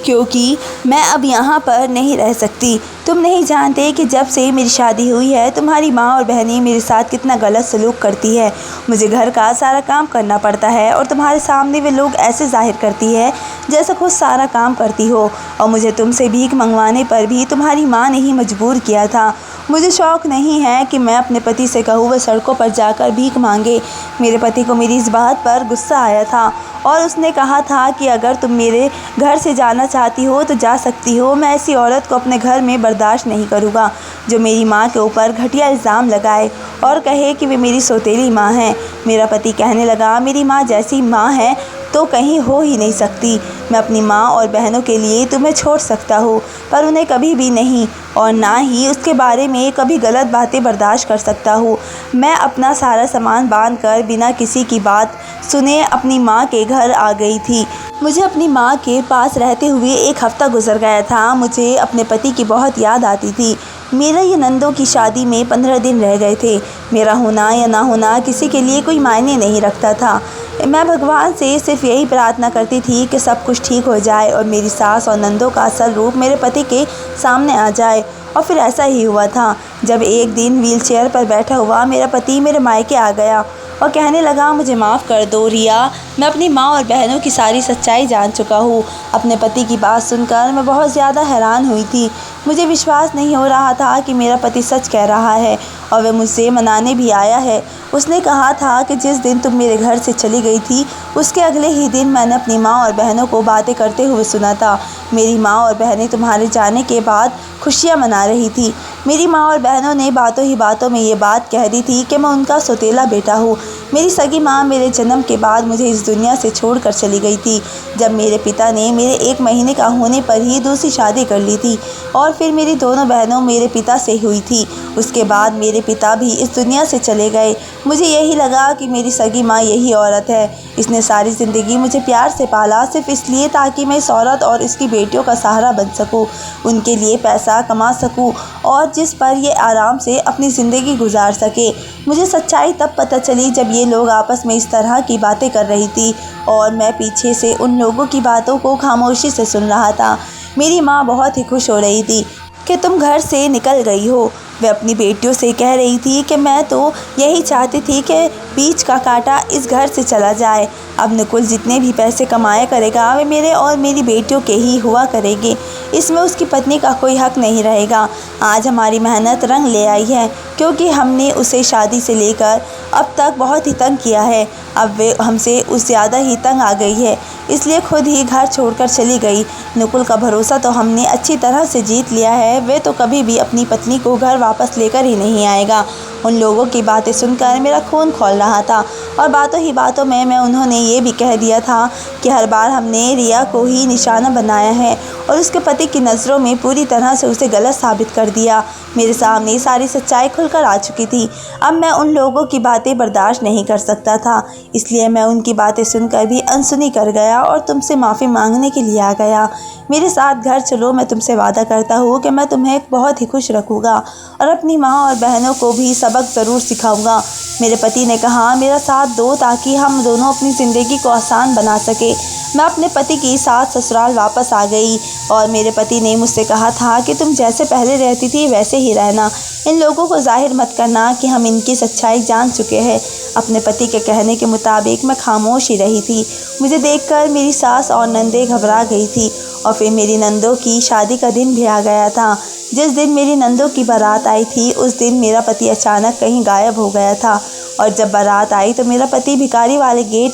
Speaker 1: क्योंकि मैं अब यहाँ पर नहीं रह सकती। तुम नहीं जानते कि जब से मेरी शादी हुई है तुम्हारी माँ और बहनें मेरे साथ कितना गलत सलूक करती है। मुझे घर का सारा काम करना पड़ता है और तुम्हारे सामने वे लोग ऐसे जाहिर करती है जैसे खुद सारा काम करती हो, और मुझे तुमसे भीख मंगवाने पर भी तुम्हारी माँ ने ही मजबूर किया था।
Speaker 2: मुझे शौक़ नहीं है कि मैं अपने पति से कहूँ वह सड़कों पर जाकर भीख मांगे। मेरे पति को मेरी इस बात पर गुस्सा आया था और उसने कहा था कि अगर तुम मेरे घर से जाना चाहती हो तो जा सकती हो। मैं ऐसी औरत को अपने घर में बर्दाश्त नहीं करूँगा जो मेरी माँ के ऊपर घटिया इल्ज़ाम लगाए और कहे कि वे मेरी सौतेली माँ है। मेरा पति कहने लगा, मेरी माँ जैसी माँ है तो कहीं हो ही नहीं सकती। मैं अपनी माँ और बहनों के लिए तुम्हें छोड़ सकता हूँ, पर उन्हें कभी भी नहीं, और ना ही उसके बारे में कभी गलत बातें बर्दाश्त कर सकता हूँ। मैं अपना सारा सामान बांध कर बिना किसी की बात सुने अपनी माँ के घर आ गई थी। मुझे अपनी माँ के पास रहते हुए 1 हफ़्ता गुजर गया था। मुझे अपने पति की बहुत याद आती थी। मेरा ये नंदों की शादी में 15 दिन रह गए थे। मेरा होना या ना होना किसी के लिए कोई मायने नहीं रखता था। मैं भगवान से सिर्फ यही प्रार्थना करती थी कि सब कुछ ठीक हो जाए और मेरी सास और नंदों का असल रूप मेरे पति के सामने आ जाए। और फिर ऐसा ही हुआ था। जब एक दिन व्हीलचेयर पर बैठा हुआ मेरा पति मेरे मायके आ गया और कहने लगा, मुझे माफ़ कर दो रिया, मैं अपनी माँ और बहनों की सारी सच्चाई जान चुका हूँ। अपने पति की बात सुनकर मैं बहुत ज़्यादा हैरान हुई थी। मुझे विश्वास नहीं हो रहा था कि मेरा पति सच कह रहा है और वह मुझसे मनाने भी आया है। उसने कहा था कि जिस दिन तुम मेरे घर से चली गई थी उसके अगले ही दिन मैंने अपनी माँ और बहनों को बातें करते हुए सुना था। मेरी माँ और बहनें तुम्हारे जाने के बाद खुशियाँ मना रही थी। मेरी माँ और बहनों ने बातों ही बातों में ये बात कह दी थी कि मैं उनका सौतेला बेटा हूँ। मेरी सगी माँ मेरे जन्म के बाद मुझे इस दुनिया से छोड़कर चली गई थी, जब मेरे पिता ने मेरे 1 महीने का होने पर ही दूसरी शादी कर ली थी और फिर मेरी दोनों बहनों मेरे पिता से हुई थी। उसके बाद मेरे पिता भी इस दुनिया से चले गए। मुझे यही लगा कि मेरी सगी माँ यही औरत है। इसने सारी ज़िंदगी मुझे प्यार से पाला सिर्फ इसलिए ताकि मैं इस औरत और इसकी बेटियों का सहारा बन सकूं, उनके लिए पैसा कमा सकूं और जिस पर ये आराम से अपनी ज़िंदगी गुजार सके। मुझे सच्चाई तब पता चली जब ये लोग आपस में इस तरह की बातें कर रही थी और मैं पीछे से उन लोगों की बातों को खामोशी से सुन रहा था। मेरी माँ बहुत ही खुश हो रही थी कि तुम घर से निकल गई हो। वह अपनी बेटियों से कह रही थी कि मैं तो यही चाहती थी कि बीच का कांटा इस घर से चला जाए। अब नकुल जितने भी पैसे कमाया करेगा वे मेरे और मेरी बेटियों के ही हुआ करेंगे। इसमें उसकी पत्नी का कोई हक नहीं रहेगा। आज हमारी मेहनत रंग ले आई है क्योंकि हमने उसे शादी से लेकर अब तक बहुत ही तंग किया है। अब वे हमसे उस ज़्यादा ही तंग आ गई है, इसलिए खुद ही घर छोड़कर चली गई। नकुल का भरोसा तो हमने अच्छी तरह से जीत लिया है। वे तो कभी भी अपनी पत्नी को घर वापस लेकर ही नहीं आएगा। उन लोगों की बातें सुनकर मेरा खून खौल रहा था और बातों ही बातों में मैं उन्होंने ये भी कह दिया था कि हर बार हमने रिया को ही निशाना बनाया है और उसके पति की नज़रों में पूरी तरह से उसे गलत साबित कर दिया। मेरे सामने सारी सच्चाई खुलकर आ चुकी थी। अब मैं उन लोगों की बातें बर्दाश्त नहीं कर सकता था, इसलिए मैं उनकी बातें सुनकर भी अनसुनी कर गया और तुमसे माफ़ी मांगने के लिए आ गया। मेरे साथ घर चलो, मैं तुमसे वादा करता हूँ कि मैं तुम्हें बहुत ही खुश रखूँगा और अपनी माँ और बहनों को भी सबक ज़रूर सिखाऊंगा। मेरे पति ने कहा, मेरा साथ दो ताकि हम दोनों अपनी ज़िंदगी को आसान बना सके। मैं अपने पति की साथ ससुराल वापस आ गई और मेरे पति ने मुझसे कहा था कि तुम जैसे पहले रहती थी वैसे ही रहना। इन लोगों को जाहिर मत करना कि हम इनकी सच्चाई जान चुके हैं। अपने पति के कहने के मुताबिक मैं खामोश ही रही थी। मुझे देखकर मेरी सास और नंदे घबरा गई थी और फिर मेरी नंदों की शादी का दिन भी आ गया था। जिस दिन मेरी नंदों की बारात आई थी उस दिन मेरा पति अचानक कहीं गायब हो गया था और जब बारात आई तो मेरा पति भिखारी वाले गेट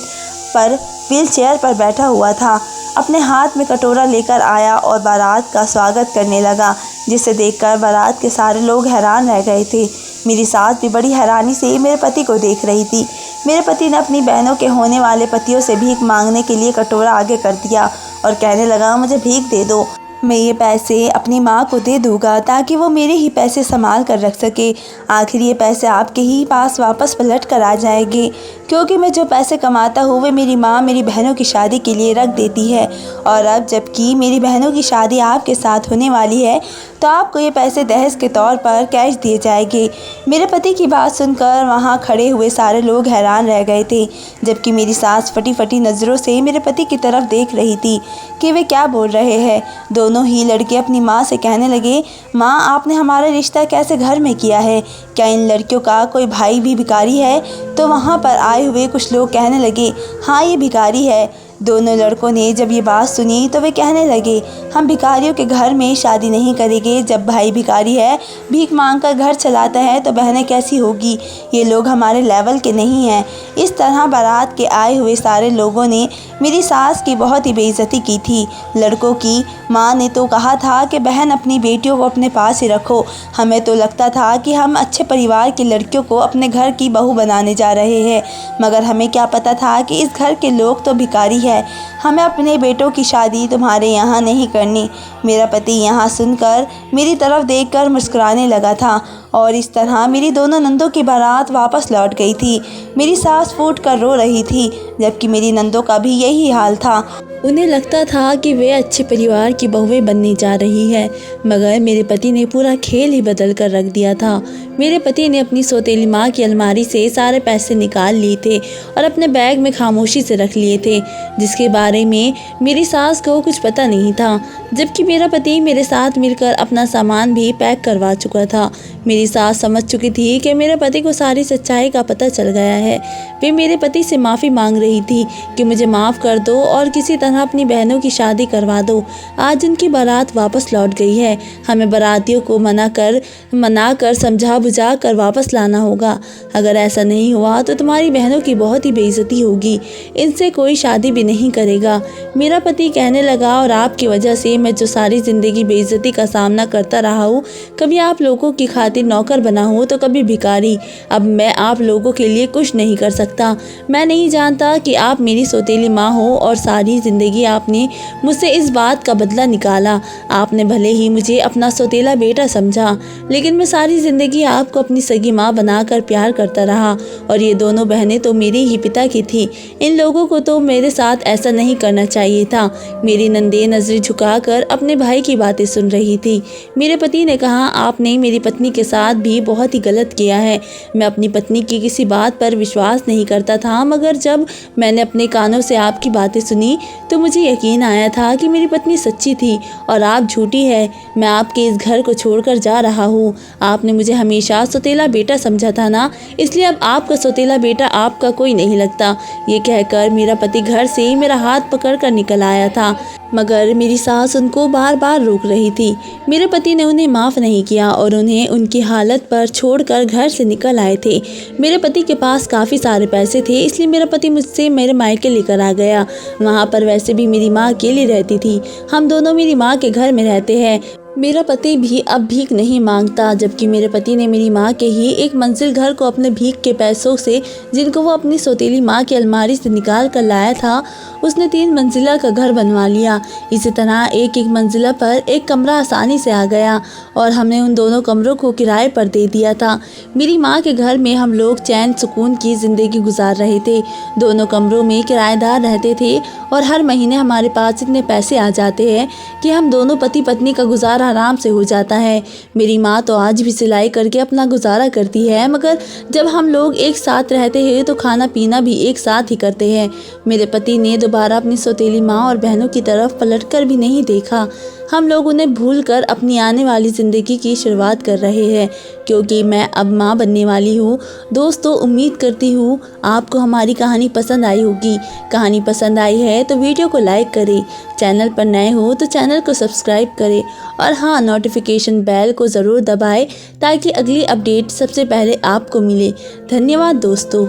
Speaker 2: पर व्हीलचेयर पर बैठा हुआ था। अपने हाथ में कटोरा लेकर आया और बारात का स्वागत करने लगा, जिसे देखकर बारात के सारे लोग हैरान रह गए थे। मेरी सास भी बड़ी हैरानी से मेरे पति को देख रही थी। मेरे पति ने अपनी बहनों के होने वाले पतियों से भीख मांगने के लिए कटोरा आगे कर दिया और कहने लगा, मुझे भीख दे दो, मैं ये पैसे अपनी माँ को दे दूँगा ताकि वो मेरे ही पैसे संभाल कर रख सके। आखिर ये पैसे आपके ही पास वापस पलट कर आ जाएंगे, क्योंकि मैं जो पैसे कमाता हूँ वे मेरी माँ मेरी बहनों की शादी के लिए रख देती है और अब जबकि मेरी बहनों की शादी आपके साथ होने वाली है तो आपको ये पैसे दहेज के तौर पर कैश दिए जाएंगे। मेरे पति की बात सुनकर वहाँ खड़े हुए सारे लोग हैरान रह गए थे, जबकि मेरी सास फटी फटी नज़रों से मेरे पति की तरफ देख रही थी कि वे क्या बोल रहे हैं। दोनों ही लड़के अपनी माँ से कहने लगे, माँ आपने हमारा रिश्ता कैसे घर में किया है? क्या इन लड़कियों का कोई भाई भी भिखारी है? तो वहाँ पर आए हुए कुछ लोग कहने लगे, हाँ ये भिखारी है। दोनों लड़कों ने जब ये बात सुनी तो वे कहने लगे, हम भिखारियों के घर में शादी नहीं करेंगे। जब भाई भिखारी है, भीख मांगकर घर चलाता है, तो बहनें कैसी होगी? ये लोग हमारे लेवल के नहीं हैं। इस तरह बारात के आए हुए सारे लोगों ने मेरी सास की बहुत ही बेइज्जती की थी। लड़कों की माँ ने तो कहा था कि बहन अपनी बेटियों को अपने पास ही रखो। हमें तो लगता था कि हम अच्छे परिवार की लड़कियों को अपने घर की बहू बनाने जा रहे हैं, मगर हमें क्या पता था कि इस घर के लोग तो भिखारी है। हमें अपने बेटों की शादी तुम्हारे यहाँ नहीं करनी। मेरा पति यहाँ सुनकर मेरी तरफ देखकर मुस्कुराने लगा था और इस तरह मेरी दोनों नंदों की बारात वापस लौट गई थी। मेरी सास फूट कर रो रही थी, जबकि मेरी नंदों का भी यही हाल था।
Speaker 1: उन्हें लगता था कि वे अच्छे परिवार की बहुएं बनने जा रही है, मगर मेरे पति ने पूरा खेल ही बदल कर रख दिया था। मेरे पति ने अपनी सौतेली माँ की अलमारी से सारे पैसे निकाल लिए थे और अपने बैग में खामोशी से रख लिए थे, जिसके बारे में मेरी सास को कुछ पता नहीं था, जबकि मेरा पति मेरे साथ मिलकर अपना सामान भी पैक करवा चुका था। मेरी सास समझ चुकी थी कि मेरे पति को सारी सच्चाई का पता चल गया है। वे मेरे पति से माफ़ी मांग रही थी कि मुझे माफ़ कर दो और किसी तरह अपनी बहनों की शादी करवा दो। आज उनकी बारात वापस लौट गई है। हमें बारातियों को मना कर समझा बुझा कर वापस लाना होगा। अगर ऐसा नहीं हुआ तो तुम्हारी बहनों की बहुत ही बेइज्जती होगी। इनसे कोई शादी भी नहीं करेगा। मेरा पति कहने लगा, और आपकी वजह से मैं जो सारी ज़िंदगी बेइज्जती का सामना करता रहा हूँ, कभी आप लोगों की खातिर नौकर बना हूँ तो कभी भिखारी। अब मैं आप लोगों के लिए कुछ नहीं कर सकता। मैं नहीं जानता कि आप मेरी सौतेली माँ हो और सारी ज़िंदगी आपने मुझसे इस बात का बदला निकाला। आपने भले ही मुझे अपना सौतेला बेटा समझा, लेकिन मैं सारी ज़िंदगी आपको अपनी सगी माँ बनाकर प्यार करता रहा, और ये दोनों बहनें तो मेरे ही पिता की थी। इन लोगों को तो मेरे साथ ऐसा नहीं करना चाहिए था। मेरी नंदे नजरें झुकाकर अपने भाई की बातें सुन रही थी। मेरे पति ने कहा, आपने मेरी पत्नी के साथ भी बहुत ही गलत किया है। मैं अपनी पत्नी की किसी बात पर विश्वास नहीं करता था, मगर जब मैंने अपने कानों से आपकी बातें सुनी तो मुझे यकीन आया था कि मेरी पत्नी सच्ची थी और आप झूठी है। मैं आपके इस घर को छोड़कर जा रहा हूँ। आपने मुझे हमेशा सौतेला बेटा समझा था ना, इसलिए अब आपका सौतेला बेटा आपका कोई नहीं लगता। ये कहकर मेरा पति घर से मेरा हाथ पकड़कर निकल आया था, मगर मेरी सास उनको बार बार रोक रही थी। मेरे पति ने उन्हें माफ़ नहीं किया और उन्हें उनकी हालत पर छोड़कर घर से निकल आए थे। मेरे पति के पास काफ़ी सारे पैसे थे, इसलिए मेरा पति मुझसे मेरे मायके लेकर आ गया। वहाँ पर वैसे भी मेरी माँ अकेली रहती थी। हम दोनों मेरी माँ के घर में रहते हैं। मेरा पति भी अब भीख नहीं मांगता, जबकि मेरे पति ने मेरी माँ के ही एक मंजिल घर को अपने भीख के पैसों से, जिनको वो अपनी सौतेली माँ की अलमारी से निकाल कर लाया था, उसने 3 मंजिला का घर बनवा लिया। इसी तरह एक एक मंजिला पर एक कमरा आसानी से आ गया और हमने उन दोनों कमरों को किराए पर दे दिया था। मेरी माँ के घर में हम लोग चैन सुकून की ज़िंदगी गुजार रहे थे। दोनों कमरों में किराएदार रहते थे और हर महीने हमारे पास इतने पैसे आ जाते हैं कि हम दोनों पति पत्नी का गुजारा आराम से हो जाता है। मेरी माँ तो आज भी सिलाई करके अपना गुजारा करती है, मगर जब हम लोग एक साथ रहते हैं तो खाना पीना भी एक साथ ही करते हैं। मेरे पति ने दोबारा अपनी सौतेली माँ और बहनों की तरफ पलटकर भी नहीं देखा। हम लोग उन्हें भूलकर अपनी आने वाली ज़िंदगी की शुरुआत कर रहे हैं, क्योंकि मैं अब माँ बनने वाली हूँ। दोस्तों, उम्मीद करती हूँ आपको हमारी कहानी पसंद आई होगी। कहानी पसंद आई है तो वीडियो को लाइक करें, चैनल पर नए हो तो चैनल को सब्सक्राइब करें और हाँ, नोटिफिकेशन बेल को ज़रूर दबाएं ताकि अगली अपडेट सबसे पहले आपको मिले। धन्यवाद दोस्तों।